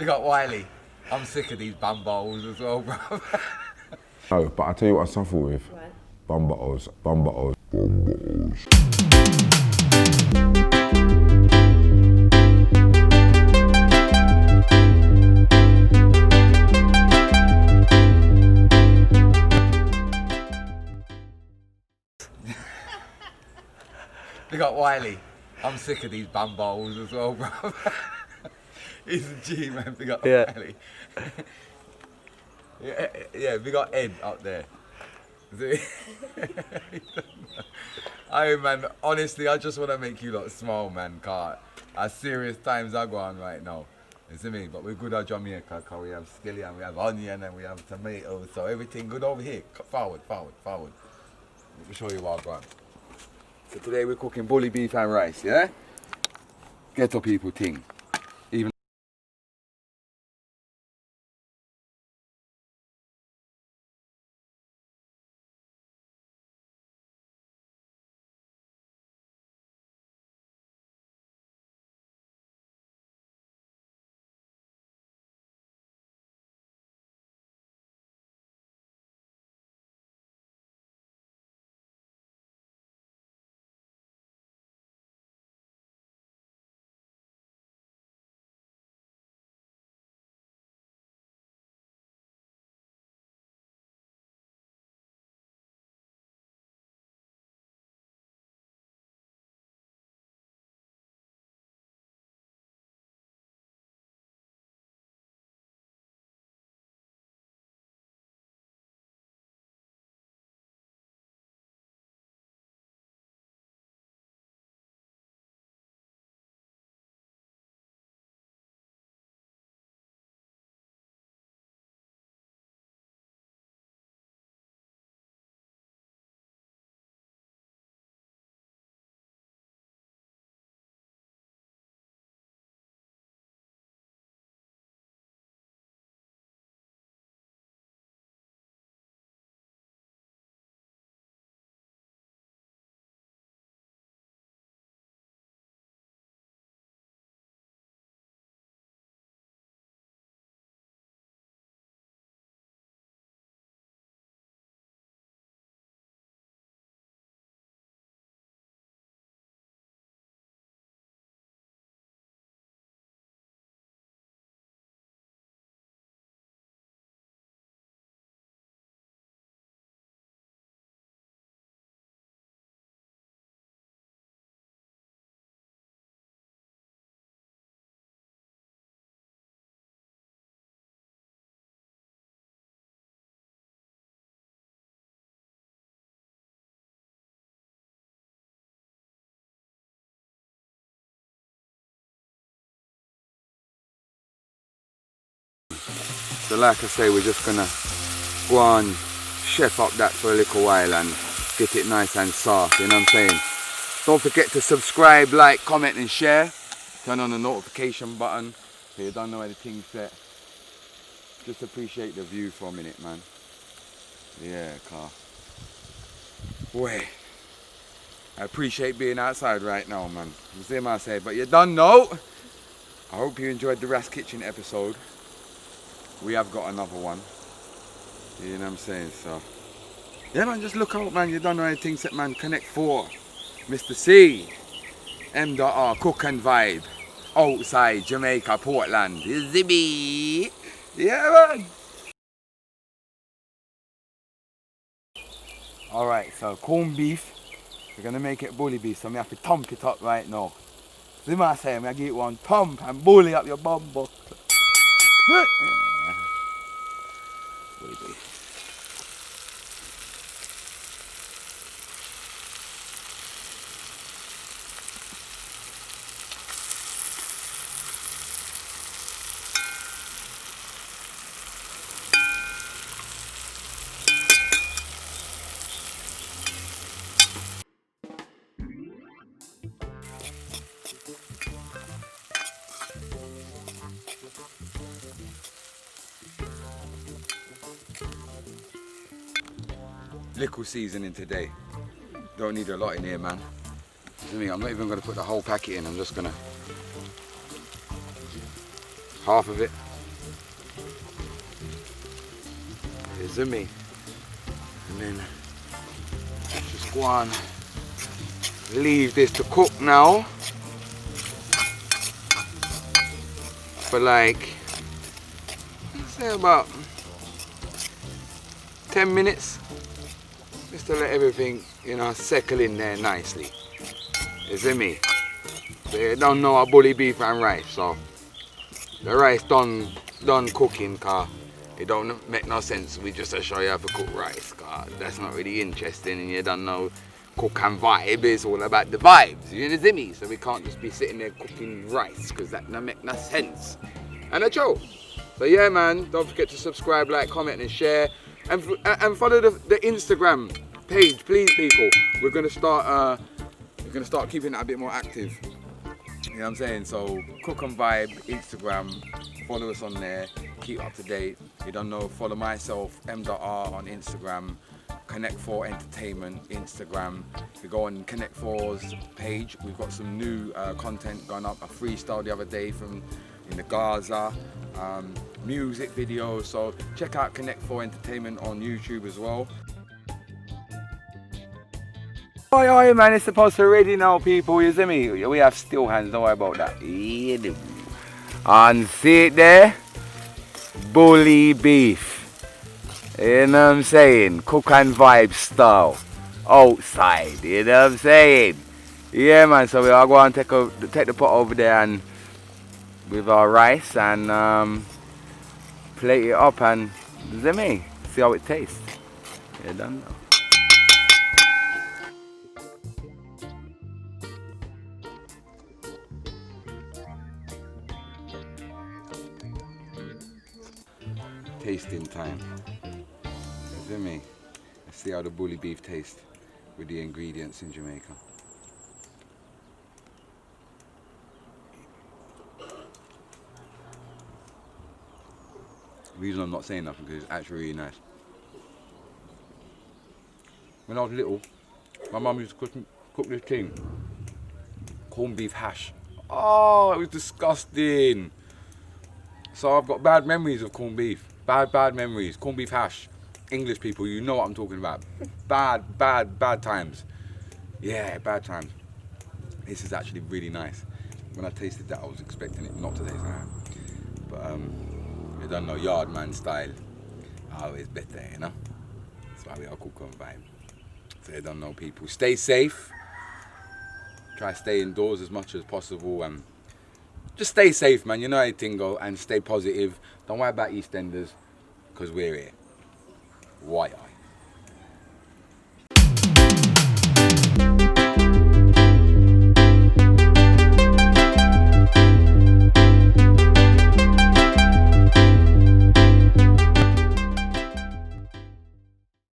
We got oiii. I'm sick of these bambos as well, bro. No, but I tell you what I suffer with. Right. Bumbottles. We got oiii. I'm sick of these bambos as well, bro. He's a G, man. We got oiii. Yeah, we got Ed up there. Hey, man, honestly, I just want to make you lot smile, man, car. As serious times are going right now. You see me? But we're good at Jamaica, cause we have scallion, we have onion, and we have tomatoes, so everything good over here. Forward. Let me show you what I've got. So today we're cooking bully beef and rice, yeah? Ghetto people thing. Even so like I say, we're just gonna go on chef up that for a little while and get it nice and soft, you know what I'm saying? Don't forget to subscribe, like, comment and share. Turn on the notification button so you don't know anything's set. Just appreciate the view for a minute, man. Yeah, car. Boy, I appreciate being outside right now, man. You see what I say, but you don't know. I hope you enjoyed the Ras Kitchen episode. We have got another one. You know what I'm saying? So, yeah, man, just look out, man. You don't know anything set, man. Connect 4. Mr. C. M.R. Cook and Vibe. Outside Jamaica, Portland. Zibby. Yeah, man. Alright, so corned beef. We're going to make it bully beef, so I have to thump it up right now. See what I say? I'm going to give it one thump and bully up your bum butt. Bully beef. Little seasoning today. Don't need a lot in here, man. I'm not even going to put the whole packet in. I'm just going to half of it. Isn't me? And then just go on, leave this to cook now for like, let's say about 10 minutes, just to let everything, you know, settle in there nicely. Isn't me? They don't know a bully beef and rice, so the rice done cooking, cause it don't make no sense. We just show you how to cook rice, cause that's not really interesting, and you don't know cook and vibe. It's all about the vibes. You know me? So we can't just be sitting there cooking rice, cause that don't make no sense. And a joke. So yeah, man, don't forget to subscribe, like, comment, and share, and follow the Instagram page, please, people. We're gonna start keeping that a bit more active. You know what I'm saying? So Cook and Vibe Instagram, follow us on there, keep up to date. You don't know, follow myself, m.r on Instagram, Connect4 Entertainment Instagram. If you go on Connect4's page, we've got some new content going up. A freestyle the other day from in the Gaza, music videos. So check out Connect4 Entertainment on YouTube as well. Oiii, man, it's supposed to be ready now, people, you see me? We have still hands, don't worry about that. Yeah, and see it there? Bully beef. You know what I'm saying? Cook and Vibe style. Outside, you know what I'm saying? Yeah, man, so we are going to take the pot over there and with our rice and plate it up and, you see me? See how it tastes. You don't know. Tasting time. You see me? Let's see how the bully beef tastes with the ingredients in Jamaica. The reason I'm not saying nothing because it's actually really nice. When I was little, my mum used to cook this thing, corned beef hash. Oh, it was disgusting. So I've got bad memories of corned beef. Bad memories. Corned beef hash. English people, you know what I'm talking about. Bad times. Yeah, bad times. This is actually really nice. When I tasted that, I was expecting it not to taste like that. But you don't know, yard man style. Always better, you know. That's why we all cook on vibe. So you don't know, people. Stay safe. Try to stay indoors as much as possible and just stay safe, man. You know how things go, and stay positive. Don't worry about EastEnders, because we're here. Oiii.